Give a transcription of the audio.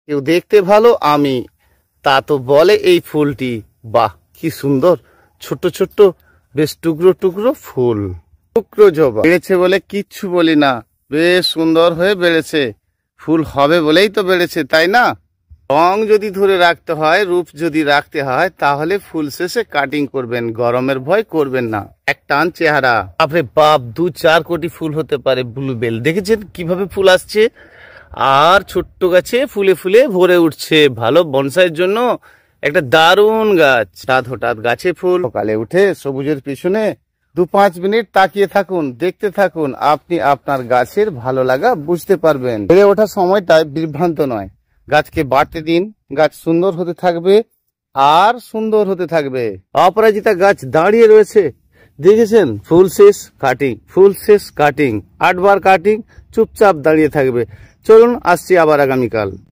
কেউ দেখতে ভালো আমি, তা তো বলে এই ফুলটি। বাহ কি সুন্দর, ছোট্ট ছোট্ট বেশ টুকরো টুকরো ফুল। টুকরো জবা বেড়েছে বলে কিচ্ছু বলি না, বেশ সুন্দর হয়ে বেড়েছে। ফুল হবে বলেই তো বেড়েছে, তাই না? রং যদি ধরে রাখতে হয়, রূপ যদি রাখতে হয়, তাহলে ফুল শেষে কাটিং করবেন, গরমের ভয় করবেন না। এক টান চেহারা, বাপরে বাপ, 2-4 কোটি ফুল হতে পারে ব্লুবেল। দেখেছেন কিভাবে ফুল আসছে, আর ছোট্ট গাছে ফুলে ফুলে ভরে উঠছে। ভালো বনসাইয়ের জন্য একটা দারুণ গাছ। হঠাৎ গাছে ফুল। সকালে উঠে সবুজের পিছনে 2-5 মিনিট তাকিয়ে থাকুন, দেখতে থাকুন, আপনি আপনার গাছের ভালো লাগা বুঝতে পারবেন। বেড়ে ওঠার সময়টায় বিভ্রান্ত নয়, গাছকে বাড়তে দিন, গাছ সুন্দর হতে থাকবে আর সুন্দর হতে থাকবে। অপরাজিতা গাছ দাঁড়িয়ে রয়েছে, দেখেছেন? ফুল শেষ কাটিং, ফুল শেষ কাটিং, 8 বার কাটিং, চুপচাপ দাঁড়িয়ে থাকবে। চলুন, আসছি আবার আগামীকাল।